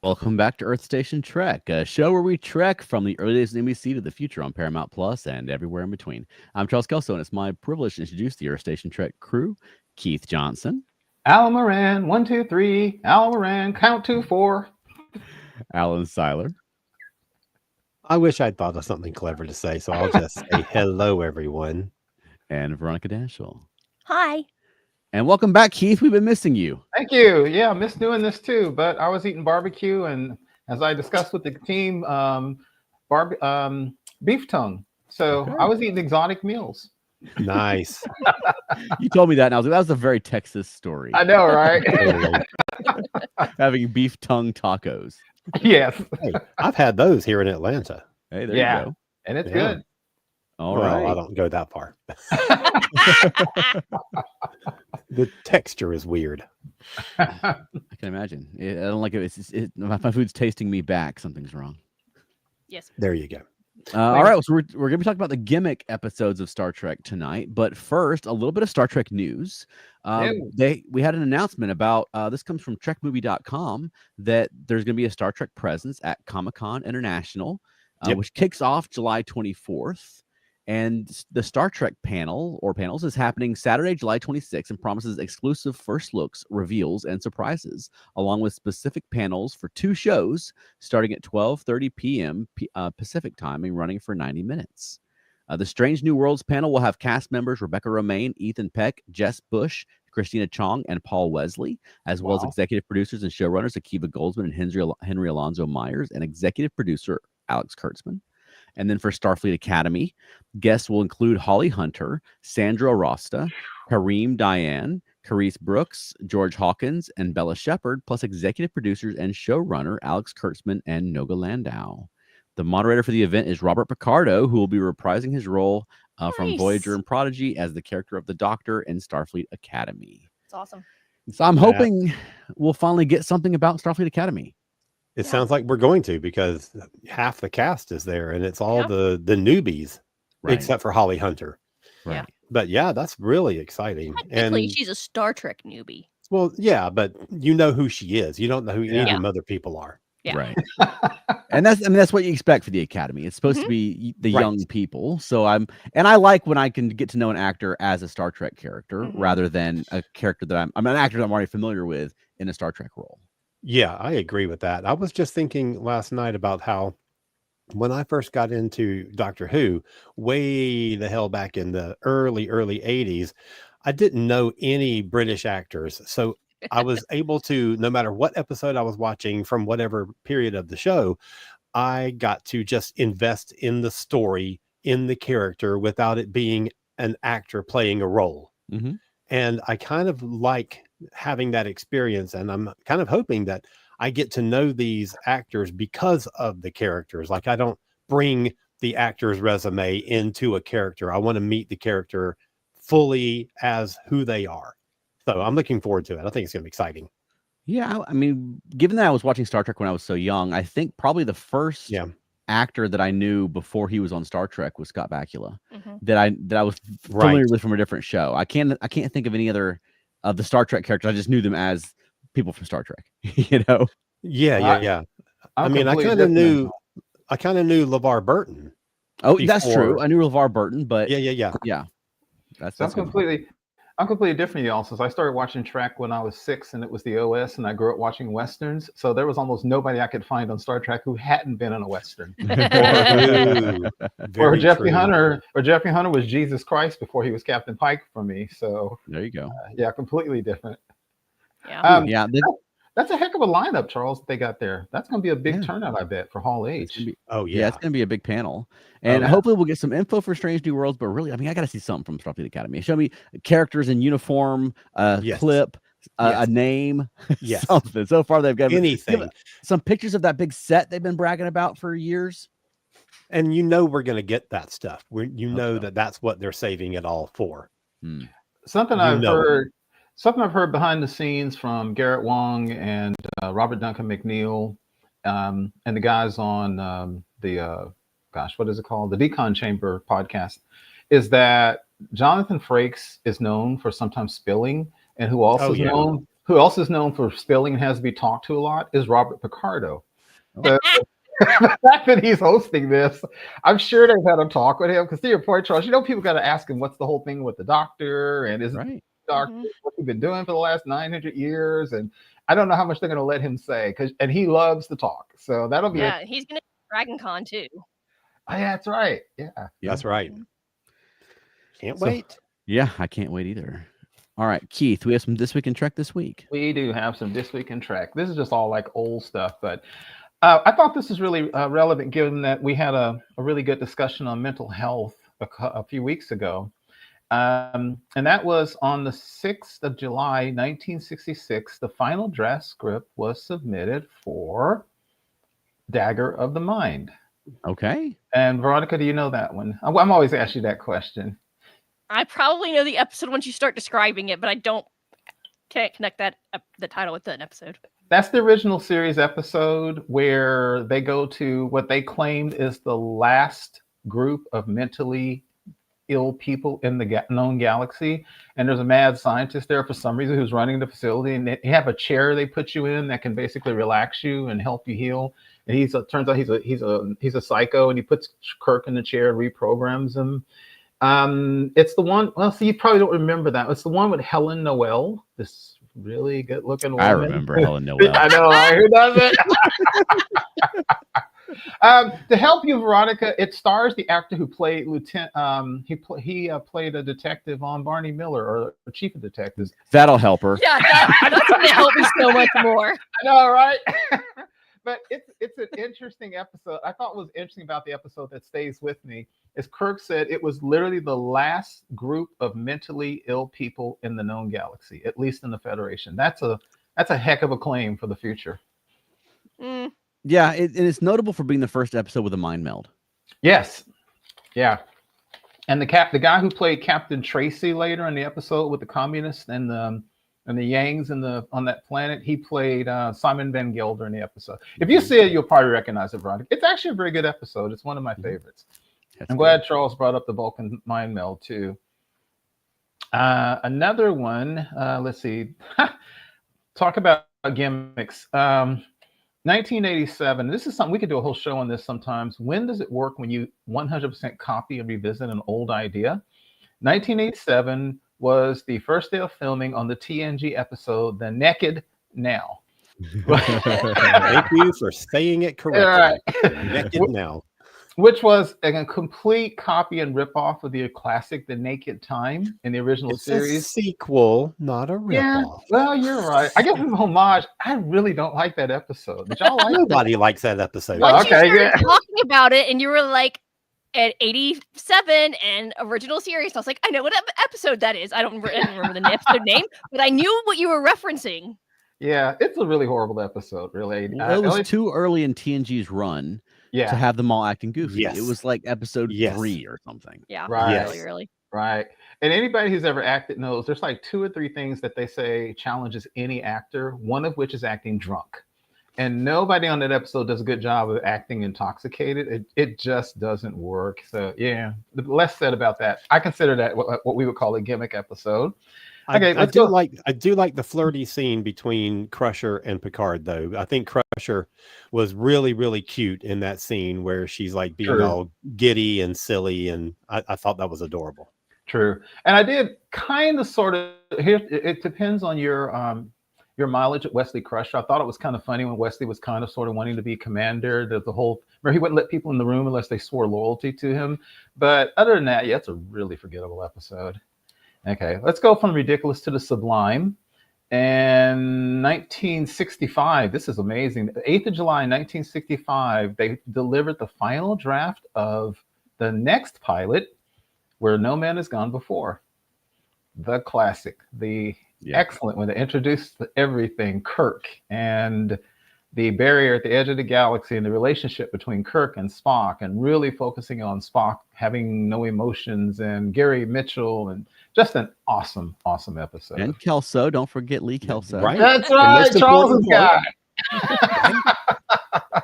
Welcome back to Earth Station Trek, a show where we trek from the early days of NBC to the future on Paramount Plus and everywhere in between. I'm Charles Kelso, and it's my privilege to introduce the Earth Station Trek crew. Keith Johnson. Al Moran, 1, 2, 3. Al Moran, count 2, 4. Alan Seiler. I wish I'd thought of something clever to say, so I'll just say hello, everyone. And Veronica Dashel. Hi. And welcome back, Keith. We've been missing you. Thank you. Yeah, I miss doing this too, but I was eating barbecue, and as I discussed with the team, beef tongue. So Okay. I was eating exotic meals. Nice. You told me that, and I was like, that was a very Texas story. I know, right? Totally. Having beef tongue tacos. Yes. Hey, I've had those here in Atlanta. Hey, there Yeah. you go. And it's Yeah. good. All well, right. I don't go that far. The texture is weird. I can imagine. I don't like it. My food's tasting me back. Something's wrong. Yes. There you go. All right, so we're going to be talking about the Gimmick episodes of Star Trek tonight. But first, a little bit of Star Trek news. We had an announcement about this comes from TrekMovie.com that there's going to be a Star Trek presence at Comic-Con International, which kicks off July 24th. And the Star Trek panels is happening Saturday, July 26th, and promises exclusive first looks, reveals, and surprises, along with specific panels for 2 shows starting at 12:30 p.m. Pacific time and running for 90 minutes. The Strange New Worlds panel will have cast members Rebecca Romaine, Ethan Peck, Jess Bush, Christina Chong, and Paul Wesley, as well as executive producers and showrunners Akiva Goldsman and Henry Alonzo Myers, and executive producer Alex Kurtzman. And then for Starfleet Academy, guests will include Holly Hunter, Sandra Rosta, Kareem Diane, Carice Brooks, George Hawkins, and Bella Shepard, plus executive producers and showrunner Alex Kurtzman and Noga Landau. The moderator for the event is Robert Picardo, who will be reprising his role from Voyager and Prodigy as the character of the Doctor in Starfleet Academy. It's awesome. So I'm hoping we'll finally get something about Starfleet Academy. It sounds like we're going to, because half the cast is there, and it's all the newbies, except for Holly Hunter. Right. Yeah. But yeah, that's really exciting. Technically, And she's a Star Trek newbie. well, yeah, but you know who she is. You don't know who any of them other people are. Yeah. Right. And that's what you expect for the Academy. It's supposed to be the young people. So I like when I can get to know an actor as a Star Trek character rather than a character that I'm an actor that I'm already familiar with in a Star Trek role. Yeah, I agree with that. I was just thinking last night about how when I first got into Doctor Who, way the hell back in the early 80s, I didn't know any British actors. So I was able to, no matter what episode I was watching from whatever period of the show, I got to just invest in the story, in the character, without it being an actor playing a role. Mm-hmm. And I kind of like having that experience, and I'm kind of hoping that I get to know these actors because of the characters. Like, I don't bring the actor's resume into a character. I want to meet the character fully as who they are. So I'm looking forward to it. I think it's going to be exciting. Yeah, I mean, given that I was watching Star Trek when I was so young, I think probably the first actor that I knew before he was on Star Trek was Scott Bakula, that I was familiar with from a different show. I can't think of any other of the Star Trek characters. I just knew them as people from Star Trek. You know? Yeah. I mean, I kind of knew LeVar Burton. Oh, that's true. I knew LeVar Burton, but yeah. I'm completely different, y'all. Since I started watching Trek when I was 6, and it was the OS, and I grew up watching westerns, so there was almost nobody I could find on Star Trek who hadn't been in a western. Or Jeffrey Hunter. Or Jeffrey Hunter was Jesus Christ before he was Captain Pike for me. So there you go. Completely different. Yeah. That's a heck of a lineup, Charles, that they got there. That's going to be a big turnout, I bet, for Hall H. It's going to be a big panel. And hopefully we'll get some info for Strange New Worlds. But really, I mean, I got to see something from Starfleet Academy. Show me characters in uniform, clip, a name, something. So far, they've got anything. Some pictures of that big set they've been bragging about for years. And we're going to get that stuff. That's what they're saving it all for. Something I've heard behind the scenes from Garrett Wong and Robert Duncan McNeil and the guys on what is it called? The Decon Chamber podcast, is that Jonathan Frakes is known for sometimes spilling, and who also who else is known for spilling and has to be talked to a lot is Robert Picardo. So, the fact that he's hosting this, I'm sure they've had a talk with him. Because to your point, Charles, people got to ask him what's the whole thing with the doctor, and is it doctor what he's been doing for the last 900 years, and I don't know how much they're going to let him say, and he loves to talk. So that'll be he's going to Dragon Con too. Oh, yeah, that's right. Yeah, that's right. Can't wait. Yeah, I can't wait either. All right, Keith, we have some This Week in Trek this week. We do have some This Week in Trek. This is just all like old stuff, but I thought this is really relevant given that we had a really good discussion on mental health a few weeks ago. And that was on the 6th of July, 1966. The final draft script was submitted for Dagger of the Mind. Okay. And Veronica, do you know that one? I'm always asking you that question. I probably know the episode once you start describing it, but I can't connect the title with an episode. That's the original series episode where they go to what they claimed is the last group of mentally ill people in the known galaxy. And there's a mad scientist there for some reason who's running the facility. And they have a chair they put you in that can basically relax you and help you heal. And turns out he's a psycho, and he puts Kirk in the chair, reprograms him. It's the one. Well, see, you probably don't remember that. It's the one with Helen Noel, this really good-looking woman. I remember Helen Noel. I know. Who doesn't? To help you, Veronica, it stars the actor who played Lieutenant. He played a detective on Barney Miller, or chief of detectives. That'll help her. Yeah, that's going to help me so much more. I know, right? But it's an interesting episode. I thought what was interesting about the episode that stays with me is Kirk said it was literally the last group of mentally ill people in the known galaxy, at least in the Federation. That's a heck of a claim for the future. Mm. Yeah, it's notable for being the first episode with a mind meld. Yes. Yeah. And the guy who played Captain Tracy later in the episode with the communists and the Yangs on that planet, he played Simon Van Gelder in the episode. If you see it, you'll probably recognize it, Veronica. It's actually a very good episode. It's one of my favorites. I'm glad Charles brought up the Vulcan mind meld too. Another one, let's see. Talk about gimmicks. 1987. This is something we could do a whole show on this sometimes. When does it work when you 100% copy and revisit an old idea? 1987 was the first day of filming on the TNG episode, The Naked Now. Thank you for saying it correctly. Right. Naked Now. Which was a complete copy and ripoff of the classic The Naked Time in the original series. A sequel, not a ripoff. Yeah, well, you're right. I guess it's a homage. I really don't like that episode. Did y'all like Nobody likes that episode. Once you started talking about it and you were like, at 87 and original series, I was like, I know what episode that is. I don't remember the episode name, but I knew what you were referencing. Yeah, it's a really horrible episode, really. Well, it was too early in TNG's run to have them all acting goofy. Yes. It was like episode 3 or something. Yeah, right. Really early. Right. And anybody who's ever acted knows there's like 2 or 3 things that they say challenges any actor, one of which is acting drunk. And nobody on that episode does a good job of acting intoxicated. It just doesn't work. So, yeah, the less said about that. I consider that what we would call a gimmick episode. Okay, I do like the flirty scene between Crusher and Picard, though. I think Crusher was really, really cute in that scene where she's like being all giddy and silly, and I thought that was adorable. True. And I did kind of sort of here. It depends on your mileage at Wesley Crusher. I thought it was kind of funny when Wesley was kind of sort of wanting to be commander. There's the whole where he wouldn't let people in the room unless they swore loyalty to him. But other than that, yeah, it's a really forgettable episode. Okay, let's go from ridiculous to the sublime. And 1965, this is amazing. The 8th of July, 1965, they delivered the final draft of the next pilot, Where No Man Has Gone Before. The classic, the excellent one that introduced everything, Kirk and the barrier at the edge of the galaxy and the relationship between Kirk and Spock, and really focusing on Spock having no emotions, and Gary Mitchell, and just an awesome episode. And Kelso, don't forget Lee Kelso. Right. That's right, Charles' guy.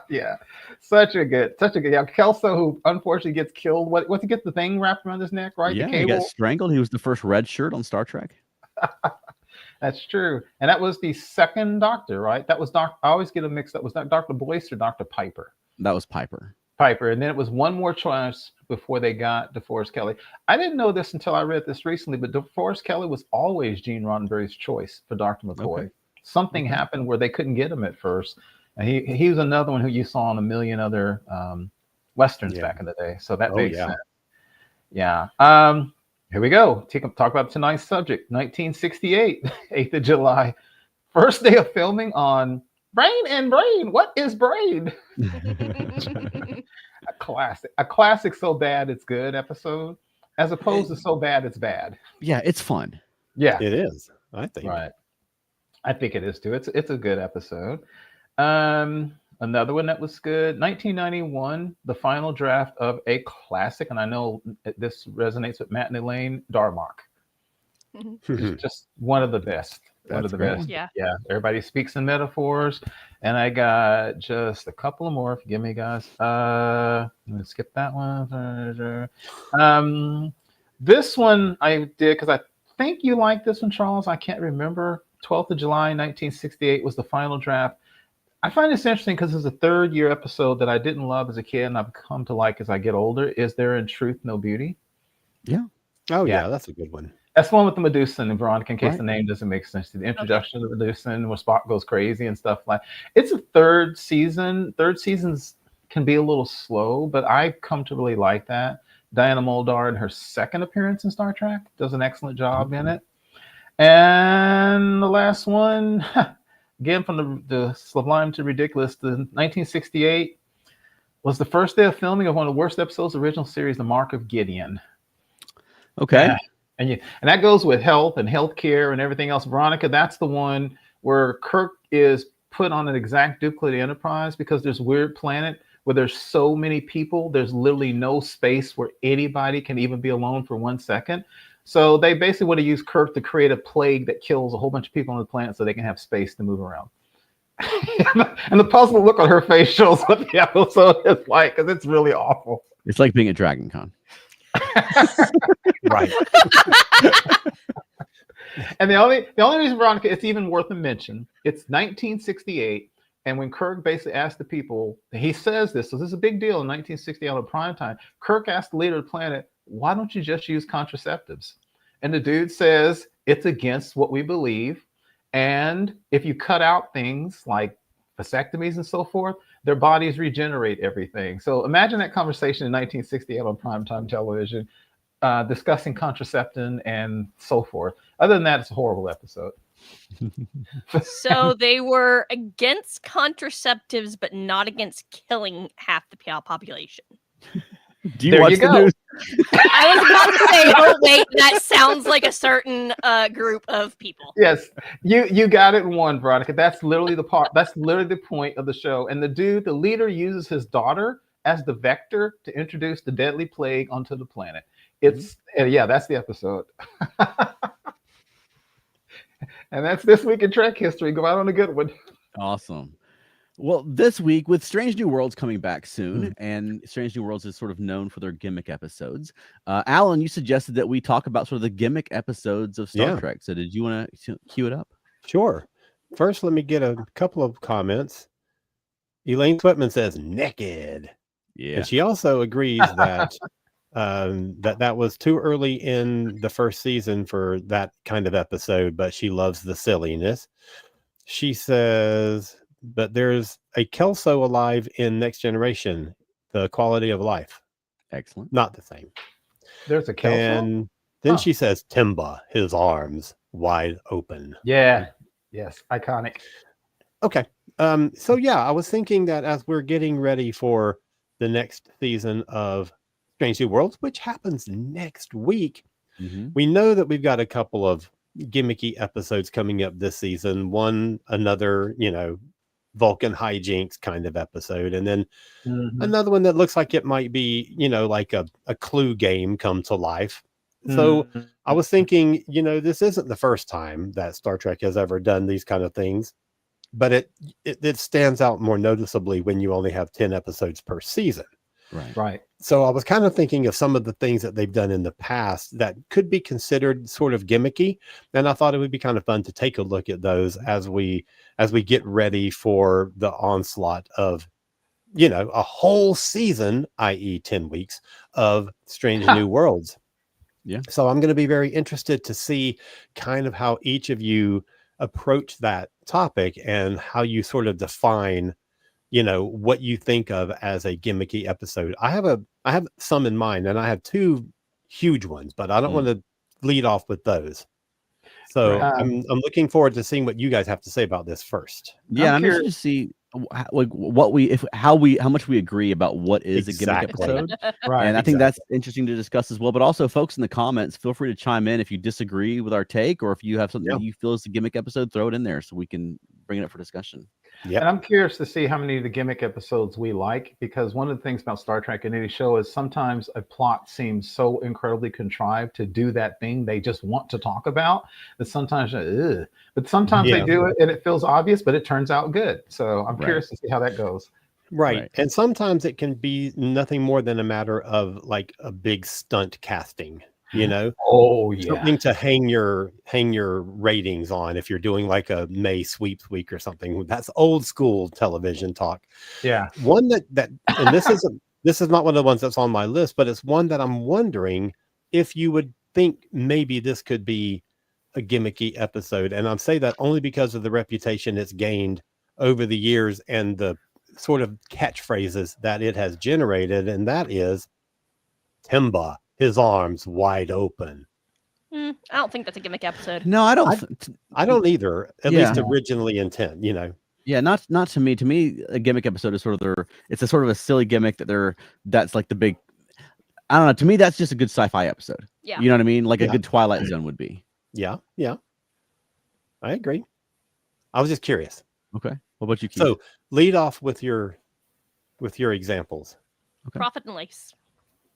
Yeah, such a good. Yeah, Kelso, who unfortunately gets killed. What's he get the thing wrapped around his neck? Right. Yeah, he got strangled. He was the first red shirt on Star Trek. That's true. And that was the second Doctor, right? That was I always get a mix. That was not Dr. Boyce or Dr. Piper. That was Piper. Piper. And then it was one more choice before they got DeForest Kelley. I didn't know this until I read this recently, but DeForest Kelley was always Gene Roddenberry's choice for Dr. McCoy. Okay. Something happened where they couldn't get him at first. And he was another one who you saw in a million other Westerns back in the day. So that makes sense. Yeah. Here we go. Talk about tonight's subject. 1968, 8th of July. First day of filming on Brain and Brain. What is Brain? A classic so bad it's good episode, as opposed to so bad it's bad. Yeah, it's fun. Yeah. It is, I think. Right. I think it is too. It's a good episode. Another one that was good, 1991, the final draft of a classic, and I know this resonates with Matt and Elaine, Darmok. It's just one of the best. One of the best. Yeah. Everybody speaks in metaphors, and I got just a couple of more. Forgive me, guys. I'm gonna skip that one. This one I did because I think you like this one, Charles. I can't remember. 12th of July, 1968 was the final draft. I find this interesting because it's a third-year episode that I didn't love as a kid, and I've come to like as I get older. Is There in Truth No Beauty? Yeah. Oh, yeah, that's a good one. That's the one with the Medusa and Veronica, in case the name doesn't make sense to the introduction of the Medusa and where Spock goes crazy and stuff like. It's a third season. Third seasons can be a little slow, but I've come to really like that. Diana Muldaur in her second appearance in Star Trek does an excellent job in it. And the last one, again from the sublime to ridiculous, the 1968 was the first day of filming of one of the worst episodes of the original series, The Mark of Gideon. Okay. Yeah. And that goes with health and healthcare and everything else. Veronica, that's the one where Kirk is put on an exact duplicate of the Enterprise because there's a weird planet where there's so many people. There's literally no space where anybody can even be alone for 1 second. So they basically want to use Kirk to create a plague that kills a whole bunch of people on the planet so they can have space to move around. And the puzzled look on her face shows what the episode is like, because it's really awful. It's like being at Dragon Con. Right. And the only reason, Veronica, it's even worth a mention, it's 1968, and when Kirk basically asked the people, he says this, so this is a big deal in 1968 on primetime. Kirk asked the leader of the planet, why don't you just use contraceptives? And the dude says, it's against what we believe. And if you cut out things like vasectomies and so forth, their bodies regenerate everything. So imagine that conversation in 1968 on primetime television, discussing contraception and so forth. Other than that, it's a horrible episode. So they were against contraceptives, but not against killing half the population. Do you watch the news? I was about to say, oh wait, that sounds like a certain group of people. Yes, you got it in one, Veronica. That's literally the part. That's literally the point of the show. And the leader uses his daughter as the vector to introduce the deadly plague onto the planet. It's that's the episode. And that's this week in Trek history. Go out on a good one. Awesome. Well, this week with Strange New Worlds coming back soon, and Strange New Worlds is sort of known for their gimmick episodes. Alan, you suggested that we talk about sort of the gimmick episodes of Star Trek. So did you want to cue it up? Sure. First, let me get a couple of comments. Elaine Swetman says naked. Yeah. And she also agrees that that was too early in the first season for that kind of episode, but she loves the silliness. She says, but there's a Kelso alive in Next Generation, the quality of life. Excellent. Not the same. There's a Kelso? And then she says, Timba, his arms wide open. Yeah. Yes. Iconic. Okay. So yeah, I was thinking that as we're getting ready for the next season of Strange New Worlds, which happens next week, we know that we've got a couple of gimmicky episodes coming up this season. One, another, Vulcan hijinks kind of episode, and then another one that looks like it might be, like a clue game come to life. So I was thinking, this isn't the first time that Star Trek has ever done these kind of things, but it stands out more noticeably when you only have 10 episodes per season. Right. So I was kind of thinking of some of the things that they've done in the past that could be considered sort of gimmicky. And I thought it would be kind of fun to take a look at those as we get ready for the onslaught of, a whole season, i.e. 10 weeks of Strange New Worlds. Yeah. So I'm going to be very interested to see kind of how each of you approach that topic and how you sort of define what you think of as a gimmicky episode. I have some in mind, and I have two huge ones, but I don't want to lead off with those. So I'm looking forward to seeing what you guys have to say about this first. Yeah, I'm interested to see how much we agree about what is a gimmick episode. Right. And I think that's interesting to discuss as well. But also, folks in the comments, feel free to chime in if you disagree with our take, or if you have something that you feel is a gimmick episode, throw it in there so we can bring it up for discussion. Yeah, and I'm curious to see how many of the gimmick episodes we like, because one of the things about Star Trek and any show is sometimes a plot seems so incredibly contrived to do that thing they just want to talk about that sometimes, but sometimes they do it and it feels obvious, but it turns out good. So I'm curious to see how that goes. Right. And sometimes it can be nothing more than a matter of like a big stunt casting. Something to hang your ratings on if you're doing like a May sweeps week or something. That's old school television talk. Yeah. One that and this is not one of the ones that's on my list, but it's one that I'm wondering if you would think maybe this could be a gimmicky episode. And I'm saying that only because of the reputation it's gained over the years and the sort of catchphrases that it has generated, and that is Timba, his arms wide open. I don't think that's a gimmick episode. No, I don't. I don't either. At least originally intent, Yeah, not to me. To me, a gimmick episode is sort of it's a sort of a silly gimmick that's like the big. I don't know. To me, that's just a good sci-fi episode. Yeah, you know what I mean, like a good Twilight Zone would be. Yeah. I agree. I was just curious. Okay, what about you, Keith? So lead off with your examples. Okay. Profit and Lace.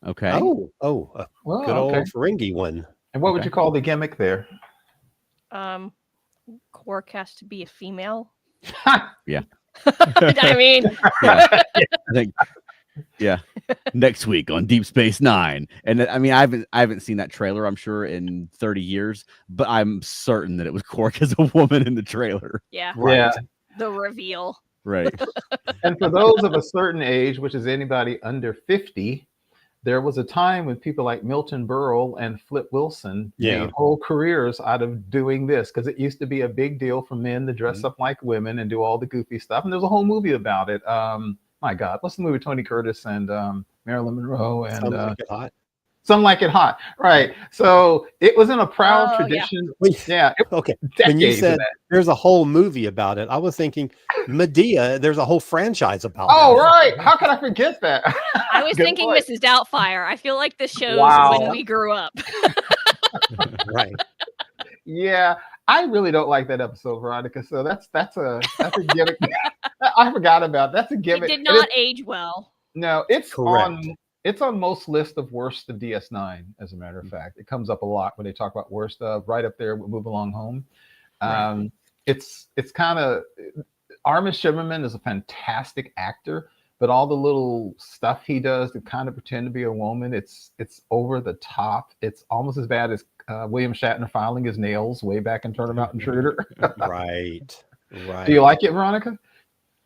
Okay. Good old Ferengi one. And what would you call the gimmick there? Quark has to be a female. Yeah. I mean, I think. Yeah. Next week on Deep Space Nine, and I mean, I haven't seen that trailer, I'm sure, in 30 years, but I'm certain that it was Quark as a woman in the trailer. Yeah. Right. Yeah. The reveal. Right. And for those of a certain age, which is anybody under 50, there was a time when people like Milton Berle and Flip Wilson made whole careers out of doing this, because it used to be a big deal for men to dress up like women and do all the goofy stuff. And there's a whole movie about it. My God, what's the movie? Tony Curtis and Marilyn Monroe and Something Like It Hot. Something Like It Hot, right? So it was in a proud tradition. Yeah. Okay. When you said there's a whole movie about it, I was thinking Medea. There's a whole franchise about. Oh, right. How could I forget that? I was thinking Mrs. Doubtfire. I feel like this shows when we grew up. Right. Yeah. I really don't like that episode, Veronica. So that's a gimmick. I forgot about that's a gimmick. It did not age well. No, it's on most lists of worst of DS9. As a matter of fact, it comes up a lot when they talk about worst of. Right up there with Move Along Home. Right. It's kind of Armin Shimmerman is a fantastic actor, but all the little stuff he does to kind of pretend to be a woman, it's over the top. It's almost as bad as William Shatner filing his nails way back in Turnabout Intruder. Right. Do you like it, Veronica?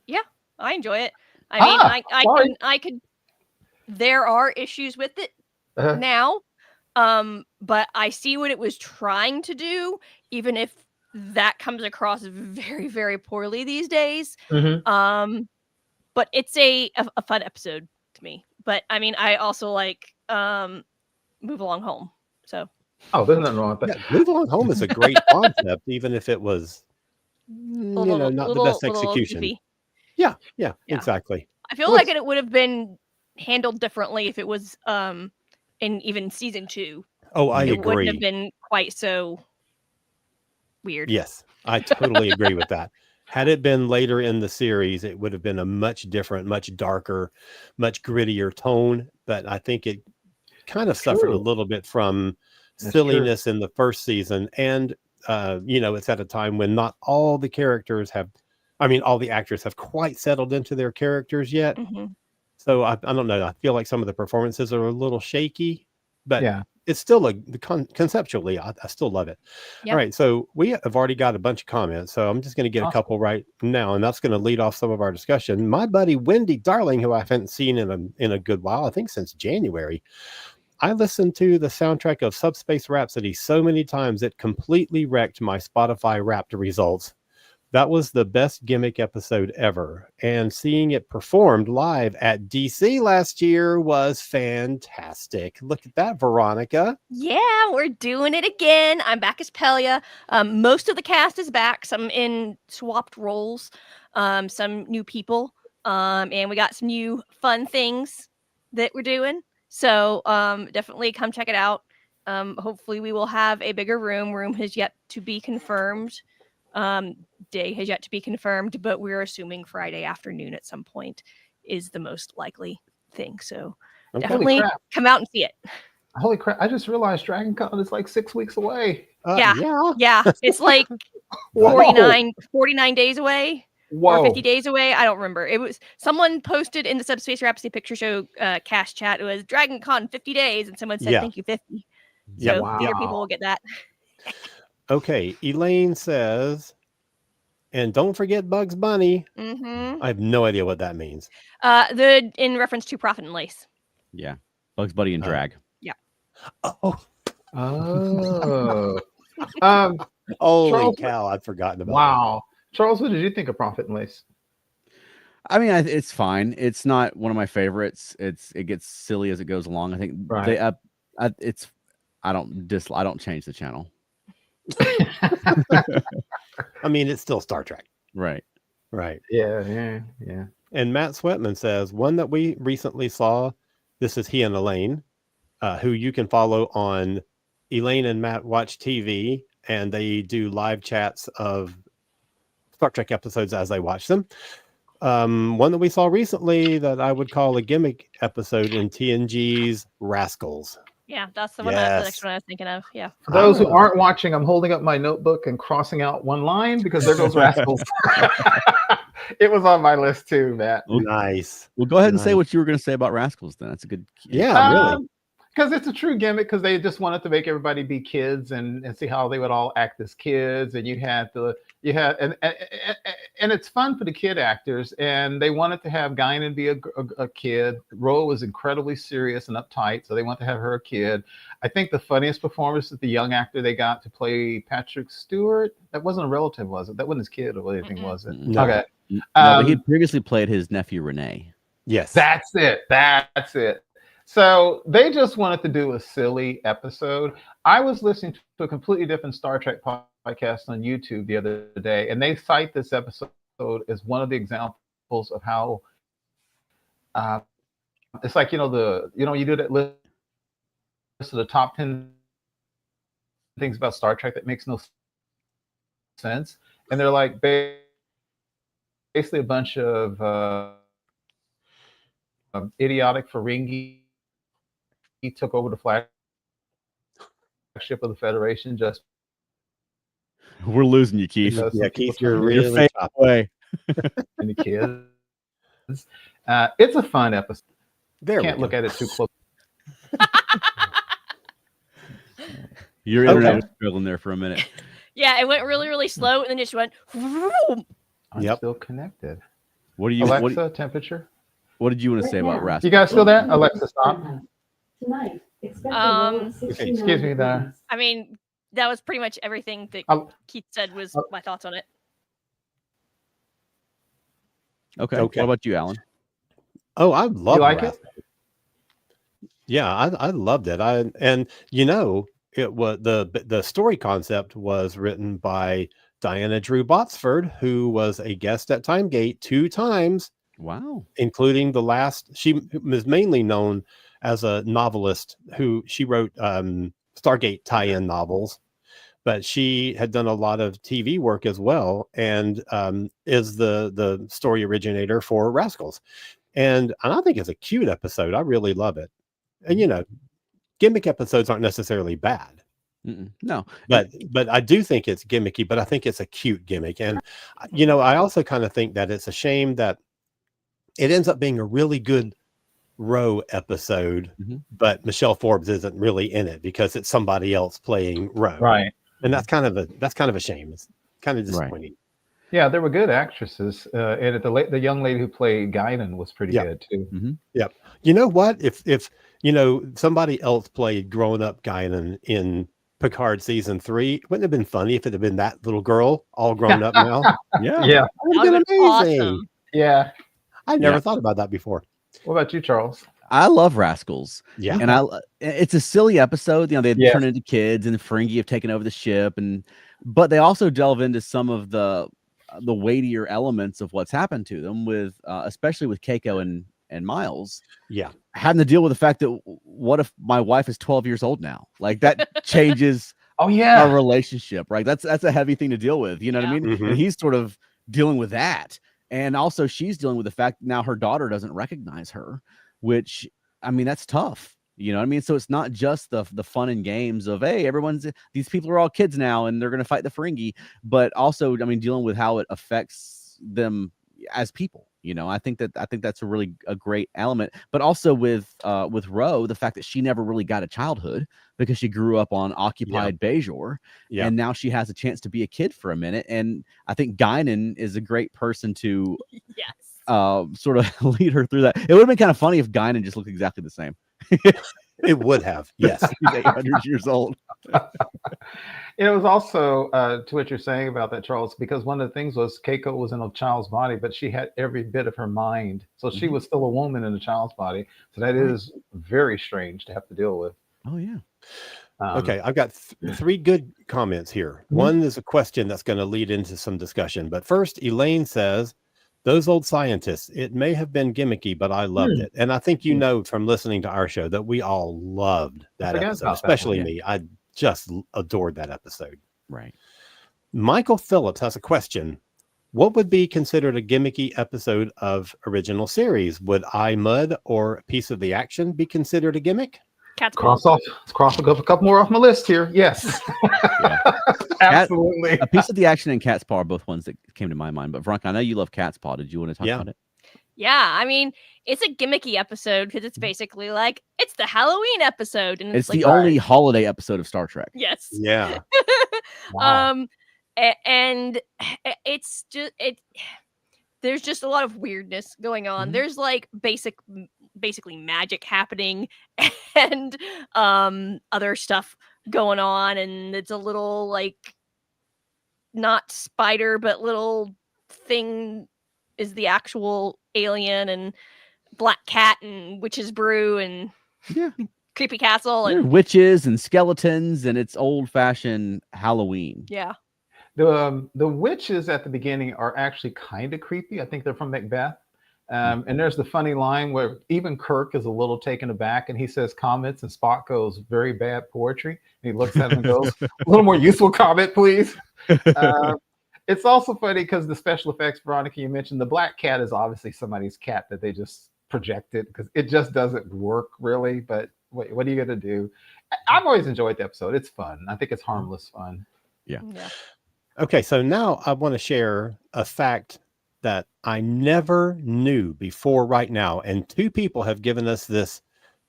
Yeah, I enjoy it. I could. There are issues with it now, but I see what it was trying to do, even if that comes across very, very poorly these days. Mm-hmm. But it's a fun episode to me. But I mean, I also like Move Along Home. So. Oh, there's nothing wrong with that. Yeah, Move Along Home is a great concept, even if it was, not the best execution. Yeah, exactly. I feel like it would have been handled differently if it was in even season 2. Oh, I agree. It wouldn't have been quite so weird. Yes, I totally agree with that. Had it been later in the series, it would have been a much different, much darker, much grittier tone. But I think it kind of suffered a little bit from silliness in the first season. And, it's at a time when not all the characters all the actors have quite settled into their characters yet. Mm-hmm. So I don't know. I feel like some of the performances are a little shaky, but yeah, it's still conceptually, I still love it. Yep. All right. So we have already got a bunch of comments. So I'm just going to get a couple right now, and that's going to lead off some of our discussion. My buddy, Wendy Darling, who I haven't seen in a good while, I think since January. I listened to the soundtrack of Subspace Rhapsody so many times it completely wrecked my Spotify Wrapped results. That was the best Gimmick episode ever. And seeing it performed live at DC last year was fantastic. Look at that, Veronica. Yeah, we're doing it again. I'm back as Pelia. Most of the cast is back. Some in swapped roles. Some new people. And we got some new fun things that we're doing. So definitely come check it out. Hopefully we will have a bigger room. Room has yet to be confirmed. Day has yet to be confirmed, but we're assuming Friday afternoon at some point is the most likely thing. So definitely come out and see it. Holy crap. I just realized Dragon Con is like 6 weeks away. Yeah. It's like 49 days away. Whoa. Or 50 days away. I don't remember. It was someone posted in the Subspace Rhapsody Picture Show cast chat. It was Dragon Con 50 days. And someone said, thank you, 50. So bigger people will get that. Okay. Elaine says, and don't forget Bugs Bunny. Mm-hmm. I have no idea what that means. In reference to Profit and Lace. Yeah. Bugs Bunny and Drag. Yeah. Oh. Holy Charles, cow, I'd forgotten about that. Charles, what did you think of Profit and Lace? I mean, it's fine. It's not one of my favorites. It gets silly as it goes along. I think I don't change the channel. I mean, it's still Star Trek. Right. Yeah. And Matt Sweatman says, one that we recently saw, this is he and Elaine, who you can follow on Elaine and Matt Watch TV, and they do live chats of Star Trek episodes as they watch them. One that we saw recently that I would call a Gimmick episode in TNG's Rascals. Yeah, that's the one. That's the next one I was thinking of. Yeah. For those who aren't watching, I'm holding up my notebook and crossing out one line because there goes Rascals. It was on my list too, Matt. Nice. Well, go ahead and say what you were going to say about Rascals. Then that's a good. Really. Because it's a true gimmick. Because they just wanted to make everybody be kids and see how they would all act as kids. And and it's fun for the kid actors. And they wanted to have Guinan be a kid. Ro was incredibly serious and uptight, so they want to have her a kid. I think the funniest performance is the young actor they got to play Patrick Stewart. That wasn't a relative, was it? That wasn't his kid or anything, was it? No. Okay. No, but he previously played his nephew Renee. Yes, that's it. So they just wanted to do a silly episode. I was listening to a completely different Star Trek podcast on YouTube the other day, and they cite this episode as one of the examples of how it's like, you do that list of the top 10 things about Star Trek that makes no sense, and they're like basically a bunch of idiotic Ferengi took over the flagship of the Federation. Just we're losing you, Keith. Yeah, Keith, you're really away. And the kids. It's a fun episode. Can't look at it too close. Your internet was struggling there for a minute. Yeah, it went really, really slow, and then just went. I'm still connected. What do you? Alexa, temperature. What did you want to say about Rascals? You guys still there? Alexa, stop. Tonight, okay, excuse me there. I mean, that was pretty much everything that Keith said was my thoughts on it. Okay. What about you, Alan? Oh, I love it. Yeah, I loved it. It was the story concept was written by Diana Drew Botsford, who was a guest at Timegate 2 times. Wow. Including the last. She was mainly known as a novelist who she wrote Stargate tie-in novels, but she had done a lot of TV work as well, and is the story originator for Rascals. And I think it's a cute episode. I really love it. And gimmick episodes aren't necessarily bad. No, but I do think it's gimmicky, but I think it's a cute gimmick. And I also kind of think that it's a shame that it ends up being a really good Roe episode, Mm-hmm. but Michelle Forbes isn't really in it because it's somebody else playing Roe. Right. And that's kind of a shame. It's kind of disappointing. Right. Yeah, there were good actresses. And the young lady who played Guinan was pretty good too. Mm-hmm. Yep. You know what? If somebody else played grown up Guinan in Picard season 3, wouldn't it have been funny if it had been that little girl all grown up now? Yeah. Yeah. That would have been amazing. Awesome. Yeah. I never thought about that before. What about you, Charles? I love Rascals. Yeah. And it's a silly episode. They turn into kids, and Ferengi have taken over the ship, but they also delve into some of the weightier elements of what's happened to them, with especially with Keiko and Miles. Yeah. Having to deal with the fact that what if my wife is 12 years old now? Like that changes our relationship, right? That's a heavy thing to deal with. You know what I mean? Mm-hmm. And he's sort of dealing with that. And also she's dealing with the fact now her daughter doesn't recognize her, which, I mean, that's tough. You know what I mean? So it's not just the fun and games of, hey, these people are all kids now and they're going to fight the Ferengi, but also, I mean, dealing with how it affects them as people. I think that's a great element, but also with Ro, the fact that she never really got a childhood because she grew up on occupied Bajor, and now she has a chance to be a kid for a minute. And I think Guinan is a great person to sort of lead her through that. It would have been kind of funny if Guinan just looked exactly the same. It would have, yes. He's 800 years old. It was also to what you're saying about that, Charles, because one of the things was Keiko was in a child's body, but she had every bit of her mind. So she was still a woman in a child's body. So that is very strange to have to deal with. Oh, yeah. Okay, I've got 3 good comments here. One is a question that's going to lead into some discussion. But first, Elaine says, those old scientists, it may have been gimmicky, but I loved it. And I think from listening to our show that we all loved that episode, especially me. I just adored that episode. Right. Michael Phillips has a question. What would be considered a gimmicky episode of original series? Would I Mud or Piece of the Action be considered a gimmick? Cross a couple more off my list here. Yes. Absolutely. A Piece of the Action and Cat's Paw are both ones that came to my mind. But Veronica, I know you love Cat's Paw. Did you want to talk about it? Yeah, I mean, it's a gimmicky episode because it's basically like it's the Halloween episode, and it's like, the only holiday episode of Star Trek. Yes. Yeah. Wow. And it's just there's just a lot of weirdness going on. There's like basically magic happening and other stuff going on, and it's a little like not spider but little thing is the actual alien, and black cat and witch's brew and creepy castle and witches and skeletons, and it's old-fashioned Halloween. The witches at the beginning are actually kind of creepy. I think they're from Macbeth. And there's the funny line where even Kirk is a little taken aback, and he says comments, and Spock goes, very bad poetry. And he looks at him and goes, a little more useful comment, please. It's also funny because the special effects, Veronica, you mentioned the black cat is obviously somebody's cat that they just projected because it just doesn't work really. But what are you going to do? I've always enjoyed the episode. It's fun. I think it's harmless fun. Yeah. Okay, so now I want to share a fact that I never knew before right now. And 2 people have given us this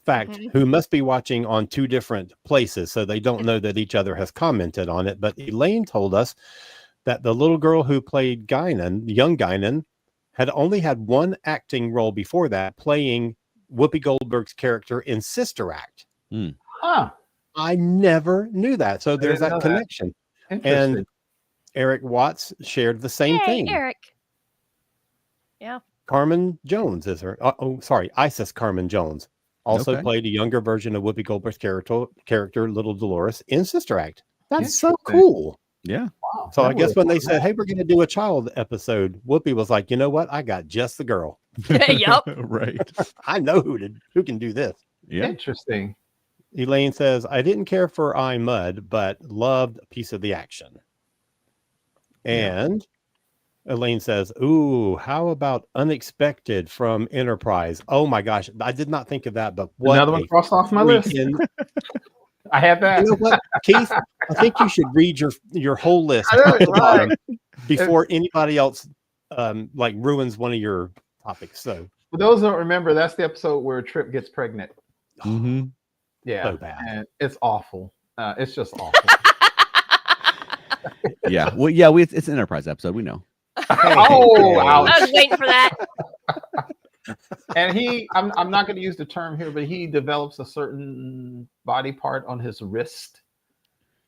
fact who must be watching on 2 different places, so they don't know that each other has commented on it. But Elaine told us that the little girl who played Guinan, young Guinan, had only had 1 acting role before that, playing Whoopi Goldberg's character in Sister Act. I never knew that. So there's that connection. And Eric Watts shared the same thing. Eric. Yeah. Carmen Jones is her. Isis Carmen Jones also played a younger version of Whoopi Goldberg's character, Little Dolores, in Sister Act. That's so cool. Yeah. Wow. So I guess when they said, hey, we're going to do a child episode, Whoopi was like, you know what? I got just the girl. Yep. Right. I know who can do this. Yeah. Interesting. Elaine says, I didn't care for I Mud, but loved a Piece of the Action. And Elaine says, ooh, how about Unexpected from Enterprise? Oh my gosh. I did not think of that, but what another one crossed off my list. I have that. You know what, Keith? I think you should read your whole list before anybody else ruins one of your topics. So For those who don't remember, that's the episode where Trip gets pregnant. Mm-hmm. Yeah, so bad. and it's awful. It's just awful. Yeah, well, it's an Enterprise episode. We know. Oh, ouch. I was waiting for that. And I'm not going to use the term here, but he develops a certain body part on his wrist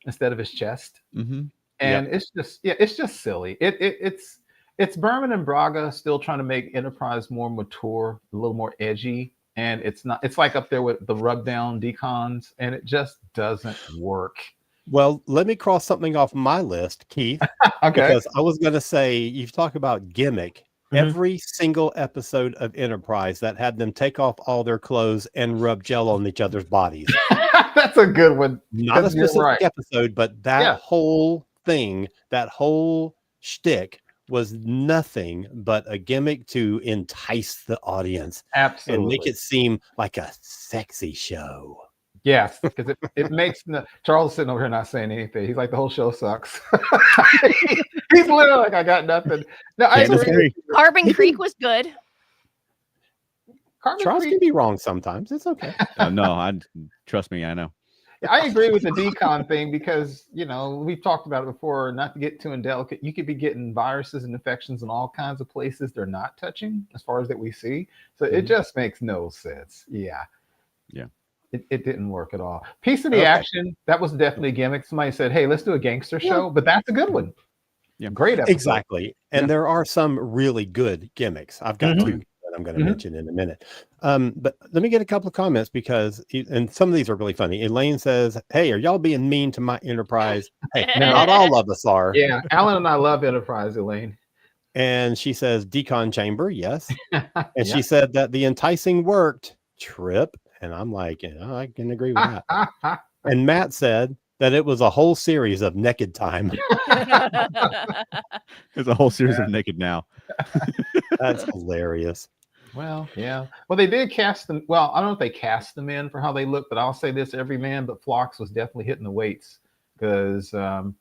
instead of his chest. Mm-hmm. And it's just silly. It's Berman and Braga still trying to make Enterprise more mature, a little more edgy. And it's like up there with the rub down decons, and it just doesn't work. Well, let me cross something off my list, Keith. Okay. Because I was going to say, you talk about Gimmick. Every single episode of Enterprise that had them take off all their clothes and rub gel on each other's bodies. That's a good one. Not a specific episode, but that whole thing, that whole shtick was nothing but a gimmick to entice the audience. Absolutely. And make it seem like a sexy show. Yes, because it makes Charles is sitting over here not saying anything. He's like, the whole show sucks. He's literally like, I got nothing. No, I agree. Carbon Creek was good. Charles can be wrong sometimes. It's okay. No, trust me, I know. I agree with the decon thing because, we've talked about it before, not to get too indelicate. You could be getting viruses and infections in all kinds of places they're not touching as far as that we see. So it just makes no sense. Yeah. Yeah. It didn't work at all. Piece of the action, that was definitely a gimmick. Somebody said, hey, let's do a gangster show, but that's a good one. Yeah. Great episode. Exactly. And there are some really good gimmicks. I've got two that I'm going to mention in a minute. But let me get a couple of comments because, and some of these are really funny. Elaine says, hey, are y'all being mean to my Enterprise? Hey, not all of us are. Yeah, Alan and I love Enterprise, Elaine. And she says, decon chamber, yes. And she said that the enticing worked, Trip. And I'm like, I can agree with that. And Matt said that it was a whole series of naked time. There's a whole series of naked now. That's hilarious. Well, yeah. Well, they did cast them. Well, I don't know if they cast them in for how they look, but I'll say this, every man but Phlox was definitely hitting the weights because to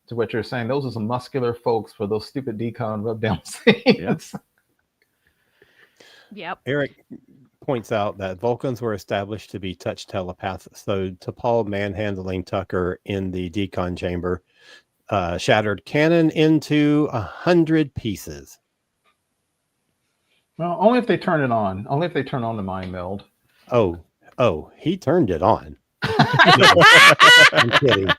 what you're saying, those are some muscular folks for those stupid decon rub down scenes. Yep. Eric points out that Vulcans were established to be touch telepaths, so T'Pol manhandling Tucker in the decon chamber shattered Cannon into 100 pieces. Well, only if they turn it on. Only if they turn on the mind meld. Oh, he turned it on. I'm kidding.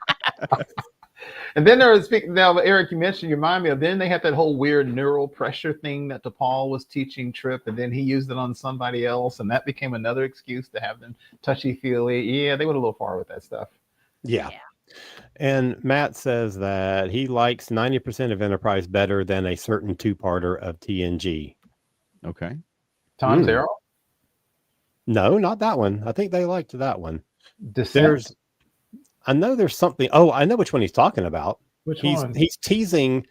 And then there was now, Eric, you mentioned, you remind me of, then they had that whole weird neural pressure thing that T'Pol was teaching Trip, and then he used it on somebody else, and that became another excuse to have them touchy-feely. Yeah, they went a little far with that stuff. Yeah. And Matt says that he likes 90% of Enterprise better than a certain two-parter of TNG. Okay. Tom Zero? No, not that one. I think they liked that one. Descent. I know there's something. Oh, I know which one he's talking about. Which one? He's teasing.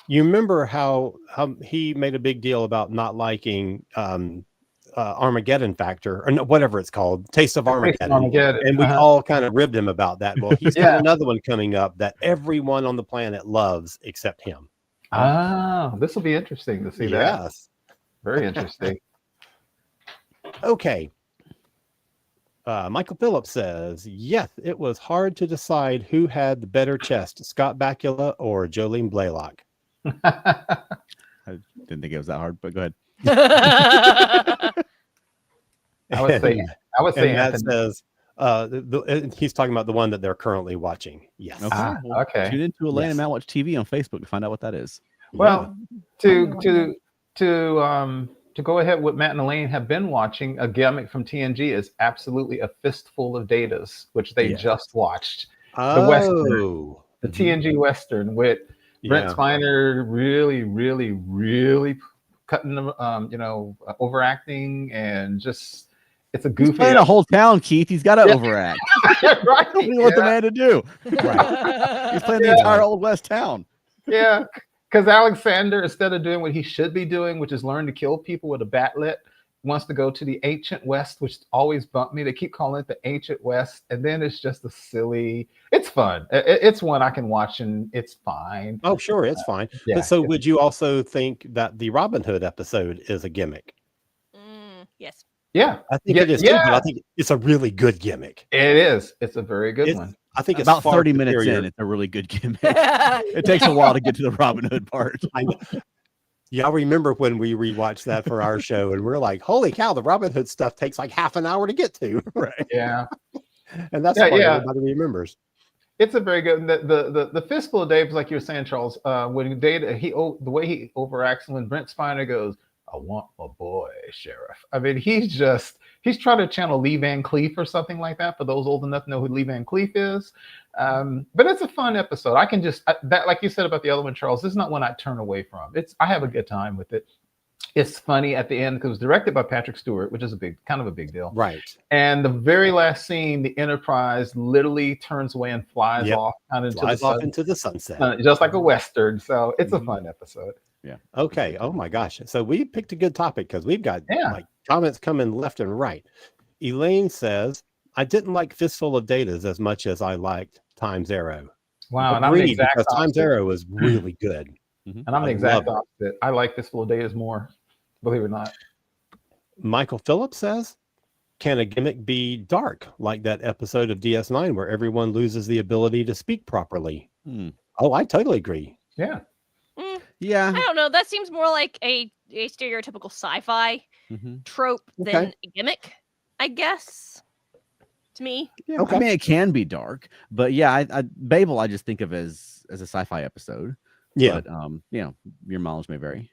You remember how he made a big deal about not liking Armageddon Factor, or no, whatever it's called, Taste of Armageddon. And we all kind of ribbed him about that. Well, he's got another one coming up that everyone on the planet loves except him. Oh, this will be interesting to see that. Yes. Very interesting. Okay. Michael Phillips says, yes, it was hard to decide who had the better chest, Scott Bakula or Jolene Blaylock. I didn't think it was that hard, but go ahead. I would say Matt says, he's talking about the one that they're currently watching. Yes. Okay. Okay. Tune into Elaine and Matt Watch TV on Facebook to find out what that is. Well, to go ahead, what Matt and Elaine have been watching, a gimmick from TNG is absolutely a fistful of datas, which they just watched. The Western, the TNG Western with Brent Spiner really, really, really cutting them, overacting, and just it's a goofy. He's playing a whole town, Keith. He's got to overact. Right. Don't you want the man to do? Right. He's playing the entire Old West town. Yeah. Because Alexander, instead of doing what he should be doing, which is learn to kill people with a batlet, wants to go to the ancient West, which always bumped me. They keep calling it the ancient West. And then it's just it's fun. It's one I can watch and it's fine. Oh, sure. It's fine. Yeah. But so would you also think that the Robin Hood episode is a gimmick? Yes. Yeah, I think it is too, but I think it's a really good gimmick. It is. It's a very good one. I think it's about far 30 minutes superior. in. It's a really good gimmick. It takes a while to get to the Robin Hood part. Y'all remember when we rewatched that for our show, and we're like, "Holy cow! The Robin Hood stuff takes like half an hour to get to." Right? Yeah, and that's what everybody remembers. It's a very good. The fistful of Dave, like you were saying, Charles. When Data, the way he overacts when Brent Spiner goes, "I want my boy, Sheriff." I mean, he's trying to channel Lee Van Cleef or something like that. For those old enough to know who Lee Van Cleef is, but it's a fun episode. I can that, like you said about the other one, Charles. This is not one I turn away from. I have a good time with it. It's funny at the end because it was directed by Patrick Stewart, which is kind of a big deal. Right. And the very last scene, the Enterprise literally turns away and flies off into the sunset, just like a Western. So it's a fun episode. Yeah. Okay. Oh my gosh. So we picked a good topic because we've got like comments coming left and right. Elaine says, I didn't like Fistful of Datas as much as I liked Time's Arrow. Wow. And I'm the exact because Time's Arrow was really good. And I'm the exact opposite. I like Fistful of Datas more, believe it or not. Michael Phillips says, can a gimmick be dark like that episode of DS9 where everyone loses the ability to speak properly? Oh, I totally agree. Yeah. Yeah. I don't know. That seems more like a stereotypical sci-fi trope than a gimmick, I guess. To me. Yeah, I mean, it can be dark, but yeah, Babel, I just think of as a sci-fi episode. Yeah. But, your mileage may vary.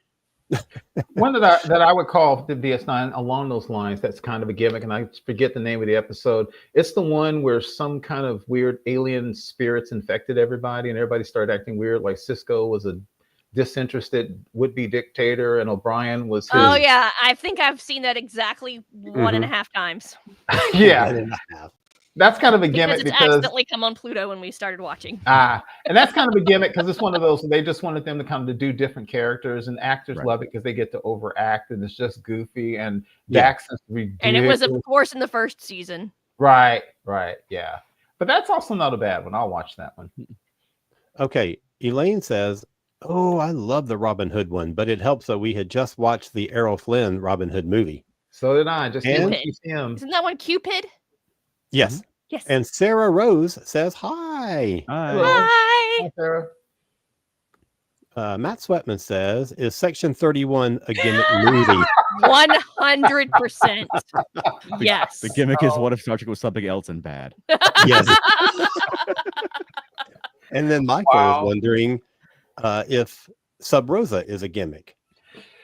One that I would call the DS9 along those lines, that's kind of a gimmick, and I forget the name of the episode. It's the one where some kind of weird alien spirits infected everybody, and everybody started acting weird. Like Cisco was a disinterested would-be dictator, and O'Brien was his... Oh yeah, I think I've seen that exactly 1.5 times. Yeah. That's kind of a gimmick because it's accidentally come on Pluto when we started watching. And that's kind of a gimmick because it's one of those, they just wanted them to kind of do different characters, and actors love it because they get to overact, and it's just goofy, and Dax is ridiculous. And it was, of course, in the first season. Right, yeah. But that's also not a bad one. I'll watch that one. Okay, Elaine says, oh, I love the Robin Hood one, but it helps that we had just watched the Errol Flynn Robin Hood movie. So did I. Isn't that one Cupid? Yes. Yes. And Sarah Rose says hi. Hi, Sarah. Matt Sweatman says, is Section 31 a gimmick movie? 100%. Yes. The gimmick is, what if Star Trek was something else and bad? Yes. And then Michael is wondering if Sub Rosa is a gimmick.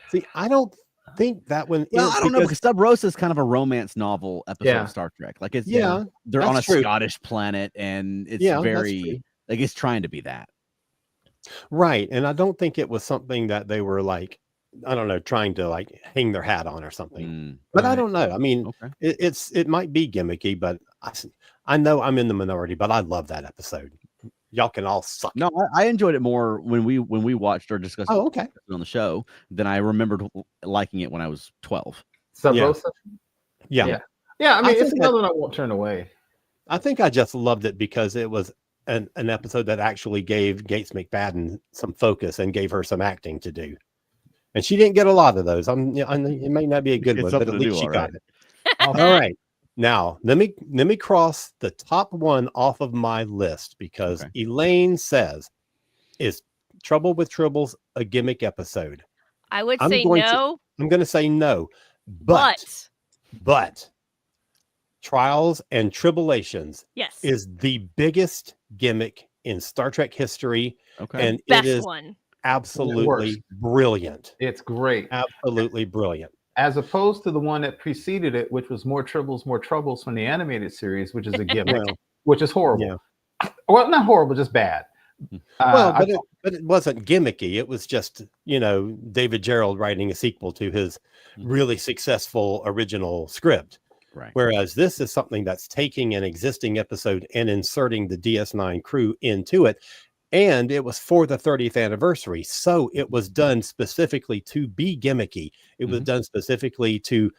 See, I don't think that one is. I don't know, because Sub Rosa is kind of a romance novel episode of Star Trek. Like it's they're on a Scottish planet, and it's very like it's trying to be that. Right. And I don't think it was something that they were like, I don't know, trying to like hang their hat on or something. But I don't know. I mean, it might be gimmicky, but I know I'm in the minority, but I love that episode. Y'all can all suck. No, I enjoyed it more when we watched or discussed it on the show than I remembered liking it when I was 12. Sub Rosa? Yeah. I mean, it's another one I won't turn away. I think I just loved it because it was an episode that actually gave Gates McFadden some focus and gave her some acting to do. And she didn't get a lot of those. It may not be a good one, but at least she got it. All right. Now, let me cross the top one off of my list because Elaine says, is Trouble with Tribbles a gimmick episode? I would say no. I'm going to say no. But Trials and Tribulations is the biggest gimmick in Star Trek history. And Best it is one. Absolutely brilliant. It's great. Absolutely brilliant. As opposed to the one that preceded it, which was More Tribbles, More Troubles from the animated series, which is a gimmick, which is horrible. Yeah. Well, not horrible, just bad. But it wasn't gimmicky. It was just, David Gerald writing a sequel to his really successful original script. Right. Whereas this is something that's taking an existing episode and inserting the DS9 crew into it. And it was for the 30th anniversary. So it was done specifically to be gimmicky. It was done specifically to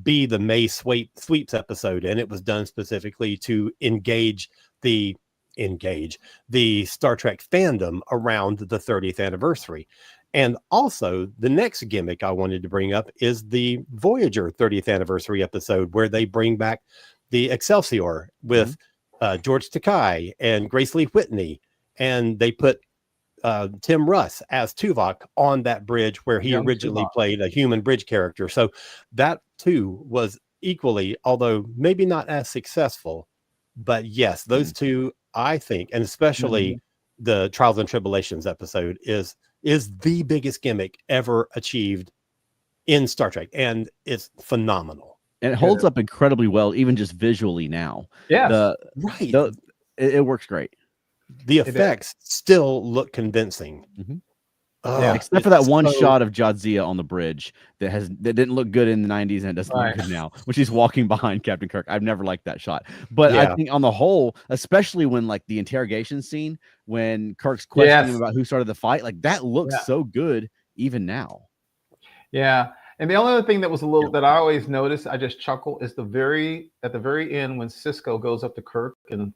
be the May Sweeps episode. And it was done specifically to engage the Star Trek fandom around the 30th anniversary. And also, the next gimmick I wanted to bring up is the Voyager 30th anniversary episode, where they bring back the Excelsior with George Takei and Grace Lee Whitney, and they put Tim Russ as Tuvok on that bridge where he originally played a human bridge character. So that too was equally, although maybe not as successful, but yes, those two, I think, and especially the Trials and Tribulations episode is the biggest gimmick ever achieved in Star Trek, and it's phenomenal. And it holds up incredibly well, even just visually now. Yeah, it works great. The effects still look convincing. Except for that one shot of Jadzia on the bridge that didn't look good in the 90s and it doesn't look good now, when she's walking behind Captain Kirk. I've never liked that shot. But I think on the whole, especially when like the interrogation scene, when Kirk's questioning him about who started the fight, like that looks so good even now. Yeah. And the only other thing that was a little that I always notice, I just chuckle, is at the very end when Sisko goes up to Kirk and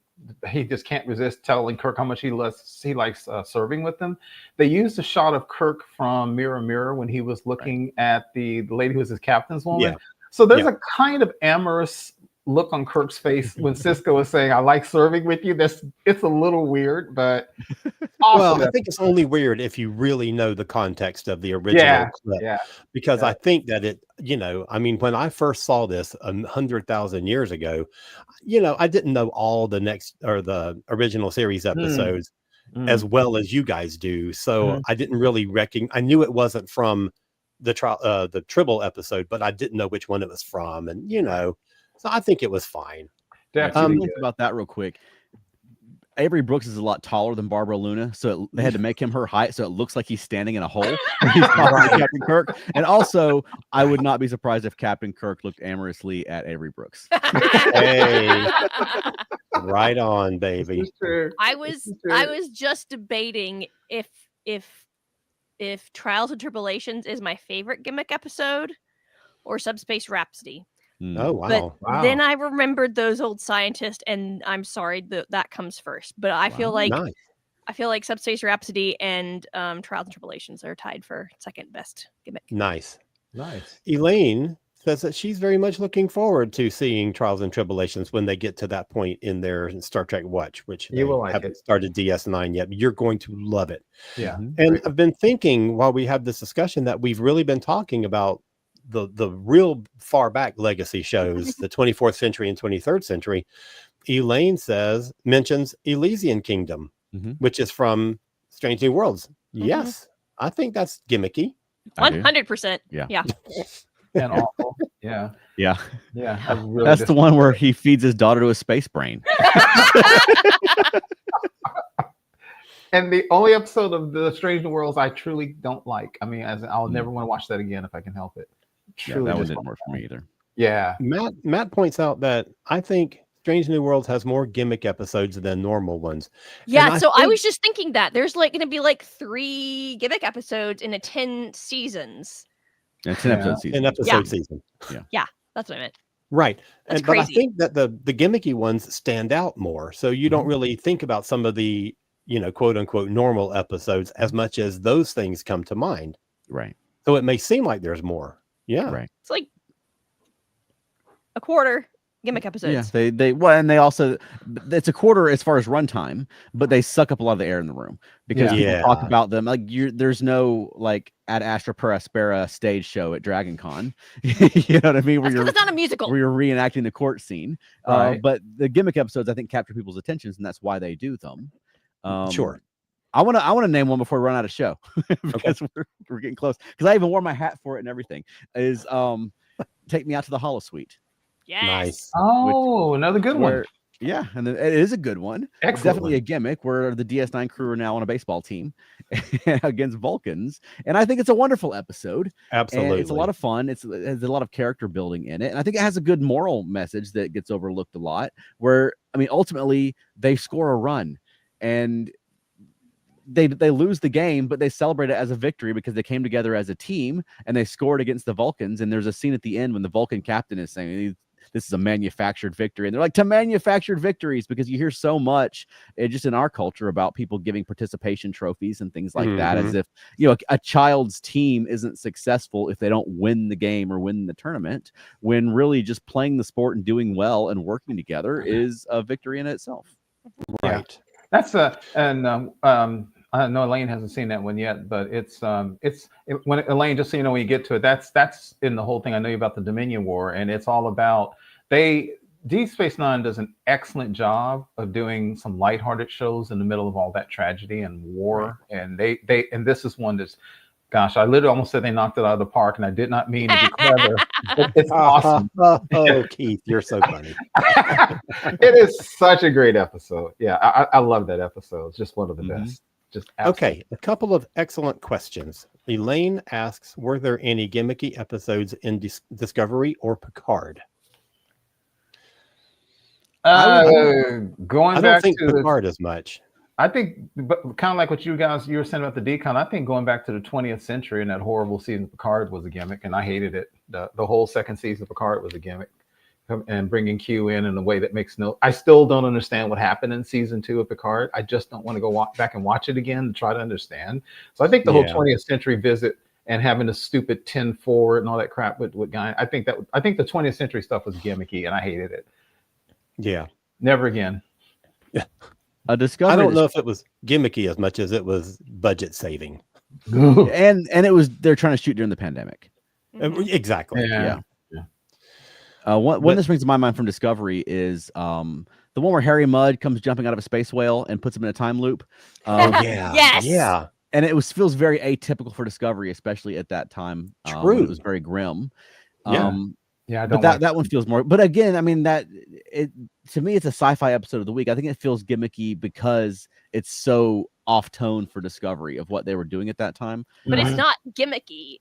he just can't resist telling Kirk how much he likes serving with them. They used a shot of Kirk from Mirror Mirror when he was looking at the lady who was his captain's woman. So there's a kind of amorous look on Kirk's face when Sisko is saying, "I like serving with you." It's a little weird, but well, I think it's only weird if you really know the context of the original clip. Because I think that it, I mean, when I first saw this 100,000 years ago, I didn't know all the original series episodes as well as you guys do. So I didn't really I knew it wasn't from the Tribble episode, but I didn't know which one it was from. And, so I think it was fine. Think about that real quick. Avery Brooks is a lot taller than Barbara Luna, so they had to make him her height, so it looks like he's standing in a hole. He's talking to Captain Kirk. And also, I would not be surprised if Captain Kirk looked amorously at Avery Brooks. Hey, right on, baby. I was just debating if Trials and Tribulations is my favorite gimmick episode or Subspace Rhapsody. Oh, wow. But then I remembered those old scientists, and I'm sorry that comes first. But I feel like Subspace Rhapsody and Trials and Tribulations are tied for second best gimmick. Nice. Elaine says that she's very much looking forward to seeing Trials and Tribulations when they get to that point in their Star Trek Watch, which they haven't started DS9 yet. But you're going to love it. Yeah. And I've been thinking while we have this discussion that we've really been talking about the real far back legacy shows, the 24th century and 23rd century. Elaine mentions Elysian Kingdom, which is from Strange New Worlds. Yes, I think that's gimmicky. 100%. Yeah. And awful. Yeah. That's the one where he feeds his daughter to a space brain. And the only episode of the Strange New Worlds I truly don't like. I mean, I'll never want to watch that again if I can help it. That one didn't work for me either. Yeah. Matt points out that I think Strange New Worlds has more gimmick episodes than normal ones. Yeah, I was just thinking that there's going to be 3 gimmick episodes in a 10 seasons. Yeah, 10 episode season. An episode season. Yeah, that's what I meant. Right. That's but I crazy. think that the gimmicky ones stand out more. So you don't really think about some of the, quote unquote normal episodes as much as those things come to mind. Right. So it may seem like there's more. Yeah. Right. It's like a quarter gimmick episodes. Yeah, and they also, it's a quarter as far as runtime, but they suck up a lot of the air in the room because people talk about them there's no Ad Astra per Aspera stage show at Dragon Con. You know what I mean? It's not a musical. Where you're reenacting the court scene. Right. But the gimmick episodes I think capture people's attentions, and that's why they do them. Sure. I want to name one before we run out of show because we're getting close. Because I even wore my hat for it and everything. Is Take Me Out to the Holosuite. Yes. Nice. Oh, another good one. Yeah, and it is a good one. It's definitely a gimmick where the DS9 crew are now on a baseball team against Vulcans, and I think it's a wonderful episode. Absolutely, and it's a lot of fun. It has a lot of character building in it, and I think it has a good moral message that gets overlooked a lot. Where ultimately they score a run, and they lose the game, but they celebrate it as a victory because they came together as a team and they scored against the Vulcans. And there's a scene at the end when the Vulcan captain is saying, this is a manufactured victory. And they're like, to manufactured victories, because you hear so much just in our culture about people giving participation trophies and things like that, as if, a child's team isn't successful if they don't win the game or win the tournament, when really just playing the sport and doing well and working together is a victory in itself. Right. Yeah. That's I know Elaine hasn't seen that one yet, but when Elaine, just so you know, when you get to it, that's in the whole thing. I know about the Dominion War, and it's all about Deep Space Nine does an excellent job of doing some lighthearted shows in the middle of all that tragedy and war. Right. And and this is one that's, gosh, I literally almost said they knocked it out of the park, and I did not mean to be clever. It's awesome. Oh, Keith, you're so funny. It is such a great episode. Yeah, I love that episode. It's just one of the best. Just absolutely. Okay, a couple of excellent questions. Elaine asks, were there any gimmicky episodes in Discovery or Picard? Going back to Picard as much. I think, but kind of like what you were saying about the decon, I think going back to the 20th century and that horrible season of Picard was a gimmick, and I hated it. The whole second season of Picard was a gimmick, and bringing Q in a way that makes I still don't understand what happened in season 2 of Picard. I just don't want to go back and watch it again to try to understand. So I think the whole 20th century visit and having a stupid 10 forward and all that crap with Guy, I think the 20th century stuff was gimmicky, and I hated it. Yeah. Never again. Yeah. Discovery. I don't know if it was gimmicky as much as it was budget saving. and it was, they're trying to shoot during the pandemic. Exactly. Yeah. One that springs to my mind from Discovery is the one where Harry Mudd comes jumping out of a space whale and puts him in a time loop. Yes. Yeah. And it feels very atypical for Discovery, especially at that time. True. It was very grim. Yeah, but that one feels more. But again, I mean, to me, it's a sci-fi episode of the week. I think it feels gimmicky because it's so off tone for Discovery of what they were doing at that time. But it's not gimmicky.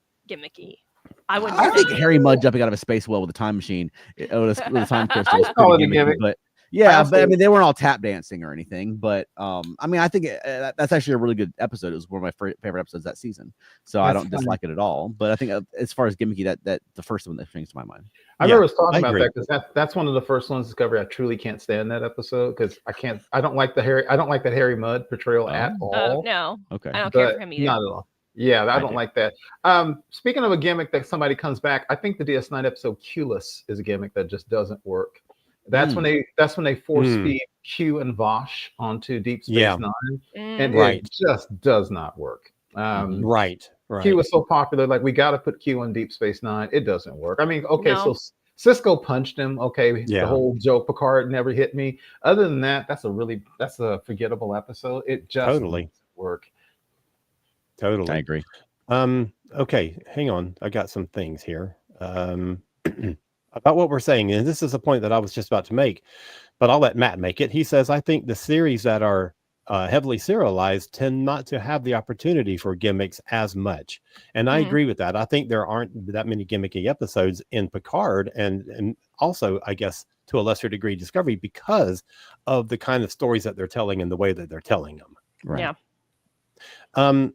I think Harry Mudd jumping out of a space well with a time machine, with a time crystal, is pretty gimmicky, but I mean, they weren't all tap dancing or anything. But I mean, I think that's actually a really good episode. It was one of my favorite episodes that season, so I don't dislike it at all. But I think as far as gimmicky, that the first one that springs to my mind. I remember us talking about that, because that's one of the first ones Discovery I truly can't stand that episode, because I don't like that Harry Mudd portrayal at all. Oh no. Okay. I don't care for him either. Not at all. Yeah, I don't like that. Speaking of a gimmick that somebody comes back, I think the DS9 episode Q-less is a gimmick that just doesn't work. That's when they force feed Q and Vosh onto Deep Space Nine, and it just does not work. Right. Q was so popular, like, we got to put Q on Deep Space Nine. It doesn't work. I mean, okay, so Cisco punched him. Okay, the whole joke Picard never hit me. Other than that, that's a forgettable episode. It just doesn't work. Totally. I agree. Okay, hang on. I got some things here about what we're saying. And this is a point that I was just about to make, but I'll let Matt make it. He says, I think the series that are heavily serialized tend not to have the opportunity for gimmicks as much. And I agree with that. I think there aren't that many gimmicky episodes in Picard, and also, I guess, to a lesser degree, Discovery, because of the kind of stories that they're telling and the way that they're telling them. Right. Yeah.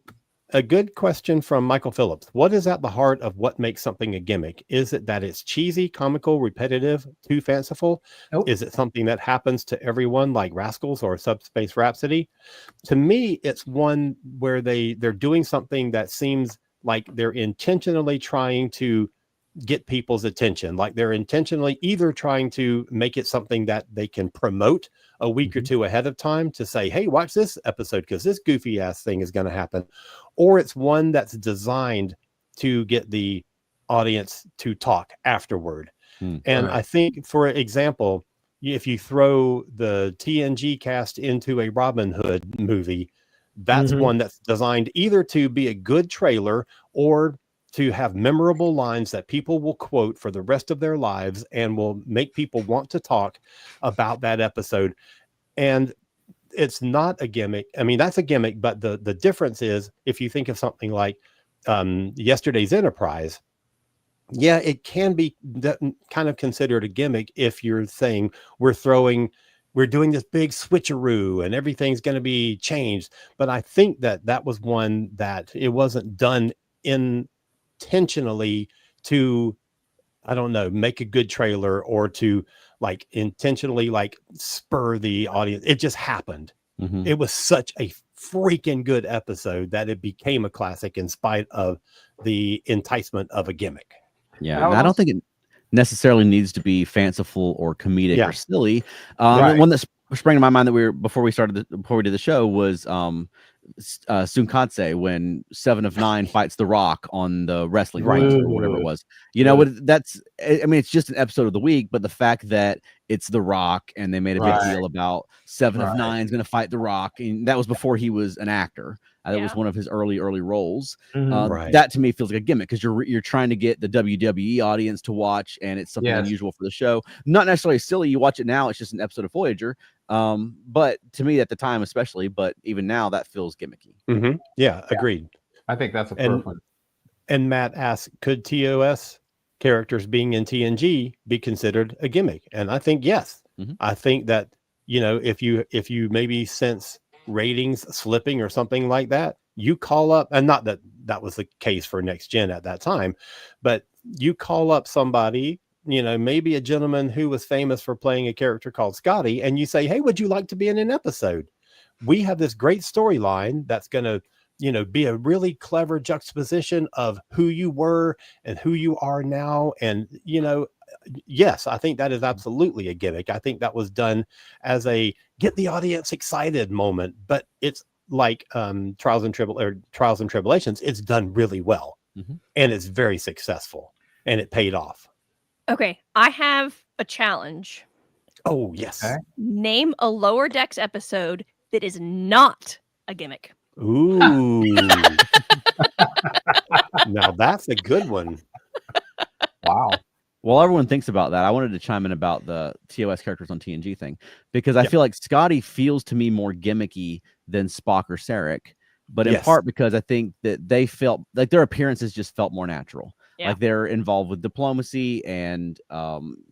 A good question from Michael Phillips. What is at the heart of what makes something a gimmick? Is it that it's cheesy, comical, repetitive, too fanciful? Nope. Is it something that happens to everyone, like Rascals or Subspace Rhapsody? To me, it's one where they're doing something that seems like they're intentionally trying to get people's attention, like they're intentionally either trying to make it something that they can promote a week or two ahead of time to say, hey, watch this episode because this goofy ass thing is going to happen, or it's one that's designed to get the audience to talk afterward. And I think, for example, if you throw the TNG cast into a Robin Hood movie, that's one that's designed either to be a good trailer or to have memorable lines that people will quote for the rest of their lives and will make people want to talk about that episode. And it's not a gimmick. I mean, that's a gimmick, but the difference is, if you think of something like Yesterday's Enterprise, it can be kind of considered a gimmick if you're saying we're doing this big switcheroo and everything's going to be changed. But I think that was one that it wasn't done intentionally to I don't know, make a good trailer or to like intentionally like spur the audience. It just happened. Mm-hmm. It was such a freaking good episode that it became a classic in spite of the enticement of a gimmick. Yeah, and I don't think it necessarily needs to be fanciful or comedic or silly. Right. One that sprang to my mind that before we did the show was Sunkatse when 7 of 9 fights The Rock on the wrestling ring or whatever it was. You know what? It's just an episode of the week, but the fact that it's The Rock and they made a big deal about 7 of 9 is going to fight The Rock, and that was before he was an actor. That was one of his early roles. That to me feels like a gimmick because you're trying to get the WWE audience to watch, and it's something unusual for the show. Not necessarily silly. You watch it now; it's just an episode of Voyager. But to me at the time, especially, but even now, that feels gimmicky. Mm-hmm. Yeah, agreed. I think that's a perfect one. And Matt asked, could TOS characters being in TNG be considered a gimmick? And I think yes. Mm-hmm. I think that if you maybe sense ratings slipping or something like that, you call up, and not that was the case for Next Gen at that time, but you call up somebody, maybe a gentleman who was famous for playing a character called Scotty, and you say, hey, would you like to be in an episode? We have this great storyline that's going to be a really clever juxtaposition of who you were and who you are now. And yes, I think that is absolutely a gimmick. I think that was done as a get the audience excited moment, but it's like Trials and Tribulations. It's done really well, and it's very successful, and it paid off. Okay, I have a challenge. Oh yes. Okay. Name a Lower Decks episode that is not a gimmick. Ooh. Now that's a good one. Wow. While everyone thinks about that, I wanted to chime in about the TOS characters on TNG thing, because I feel like Scotty feels to me more gimmicky than Spock or Sarek, but in part because I think that they felt like their appearances just felt more natural. Yeah. Like they're involved with diplomacy and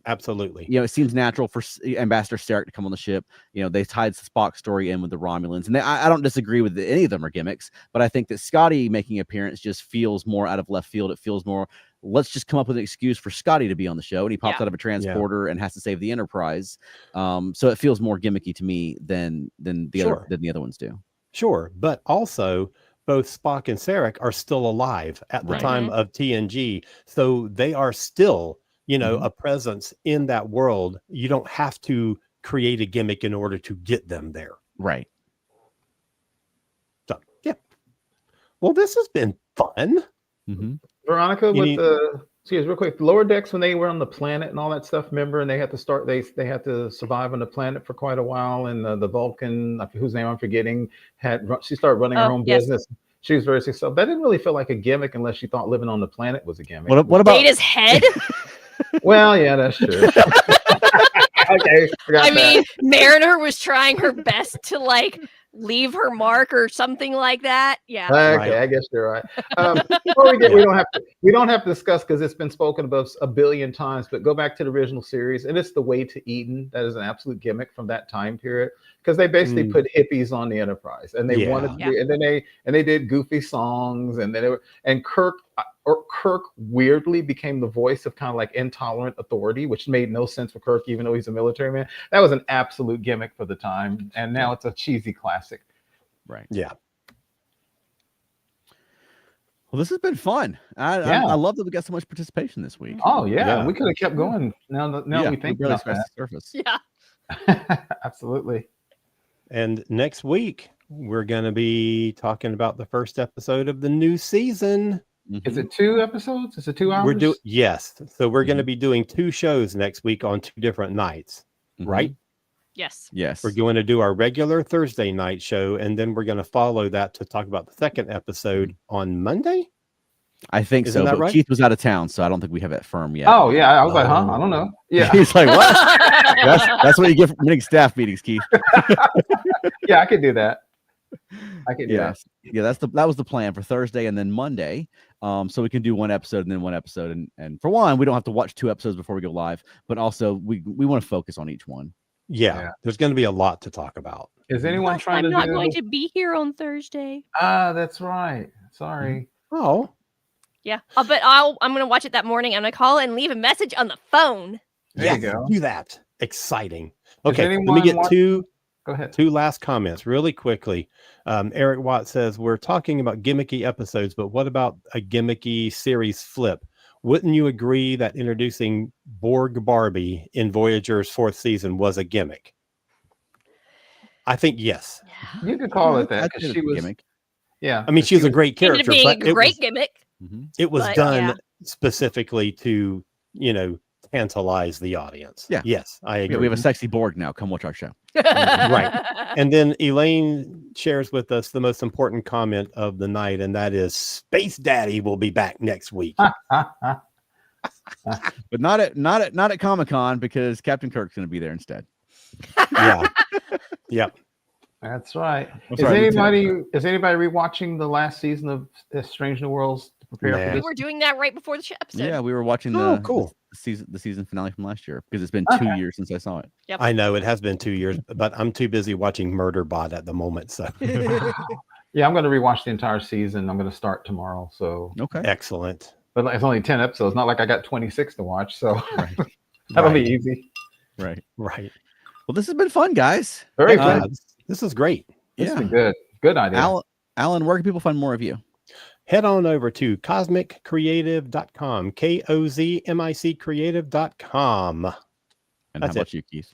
absolutely. It seems natural for Ambassador Sarek to come on the ship. They tied the Spock story in with the Romulans, and I don't disagree with any of them are gimmicks, but I think that Scotty making an appearance just feels more out of left field. It feels more, let's just come up with an excuse for Scotty to be on the show, and he pops out of a transporter and has to save the Enterprise. So it feels more gimmicky to me than the other ones do. Sure, but also both Spock and Sarek are still alive at the time of TNG, so they are still, a presence in that world. You don't have to create a gimmick in order to get them there. Right. So, yeah. Well, this has been fun. Mm-hmm. Veronica, real quick, Lower Decks, when they were on the planet and all that stuff, remember, and they had to survive on the planet for quite a while, and the Vulcan, whose name I'm forgetting, she started running her own business. She was very successful. That didn't really feel like a gimmick unless she thought living on the planet was a gimmick. What about Data's head? Well, yeah, that's true. Okay, I mean, Mariner was trying her best to leave her mark or something like that. Yeah. Okay, I guess you're right. Before we don't have to discuss because it's been spoken about a billion times, but go back to the original series, and it's the Way to Eden. That is an absolute gimmick from that time period, because they basically put hippies on the Enterprise, and they wanted to, and then they did goofy songs, and then Kirk weirdly became the voice of kind of like intolerant authority, which made no sense for Kirk, even though he's a military man. That was an absolute gimmick for the time, and now it's a cheesy classic. Right. Yeah. Well, this has been fun. I love that we got so much participation this week. Oh yeah. We could have kept going. Now we think really about that. The surface. Yeah. Absolutely. And next week we're going to be talking about the first episode of the new season. Is it 2 episodes? Is it 2 hours? Yes. So we're going to be doing 2 shows next week on 2 different nights, right? Yes. Yes. We're going to do our regular Thursday night show, and then we're going to follow that to talk about the second episode on Monday. I think Isn't so. That but right? Keith was out of town, so I don't think we have it firm yet. Oh yeah, I was like, huh? I don't know. Yeah, he's like, what? that's what you get from running staff meetings, Keith. Yeah, I could do that. I could do that. Yeah, that was the plan for Thursday and then Monday. So we can do 1 episode and then 1 episode, and for one, we don't have to watch 2 episodes before we go live, but also we want to focus on each one. Yeah, there's going to be a lot to talk about. Is anyone trying I'm not going to be here on Thursday. Ah, that's right. Sorry. Oh, Yeah, but I'm gonna watch it that morning. I'm gonna call and leave a message on the phone. There you go. Do that. Exciting. Okay, let me get two last comments really quickly. Eric Watt says, we're talking about gimmicky episodes, but what about a gimmicky series flip? Wouldn't you agree that introducing Borg Barbie in Voyager's 4th season was a gimmick? I think yes. You could call it that because she was gimmick. Yeah, I mean, she was a great character. Being a great gimmick. It was done specifically to, tantalize the audience. Yeah. Yes, I agree. We have a sexy Borg now. Come watch our show. Right. And then Elaine shares with us the most important comment of the night, and that is Space Daddy will be back next week. But not at Comic-Con because Captain Kirk's going to be there instead. Yeah. Yep. That's right. Is anybody rewatching the last season of Strange New Worlds to prepare for this? We were doing that right before the episode. Yeah, we were watching the season finale from last year because it's been 2 years since I saw it. Yep. I know it has been 2 years, but I'm too busy watching Murderbot at the moment. So yeah, I'm going to rewatch the entire season. I'm going to start tomorrow. So okay, excellent. But it's only 10 episodes. Not like I got 26 to watch. So that'll be easy. Right. Well, this has been fun, guys. Very fun. This is great. It's been good. Good idea. Alan, where can people find more of you? Head on over to cosmiccreative.com, KOZMIC creative.com. And how about you, Keith?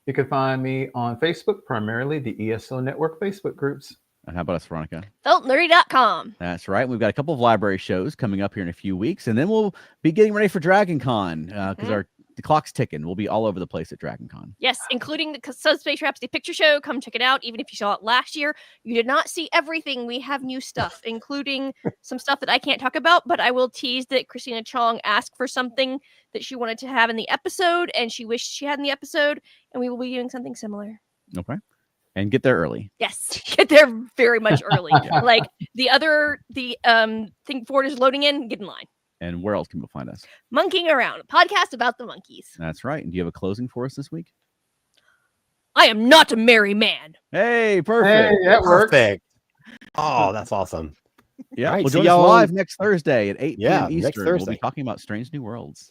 You can find me on Facebook, primarily the ESO Network Facebook groups. And how about us, Veronica? Feltnerdy.com. That's right. We've got a couple of library shows coming up here in a few weeks, and then we'll be getting ready for Dragon Con because the clock's ticking. We'll be all over the place at Dragon Con. Yes, including the Subspace Rhapsody picture show. Come check it out. Even if you saw it last year, you did not see everything. We have new stuff, including some stuff that I can't talk about, but I will tease that Christina Chong asked for something that she wanted to have in the episode, and she wished she had in the episode, and we will be doing something similar. Okay. And get there early. Yes, get there very much early. Like the thing Ford is loading in, get in line. And where else can people find us? Monkeying Around, a podcast about the monkeys. That's right. And do you have a closing for us this week? I am not a merry man. Hey, perfect. Hey, that works. Oh, that's awesome. Yeah, right, we'll join us live next Thursday at 8 p.m. Eastern. Next Thursday. We'll be talking about Strange New Worlds.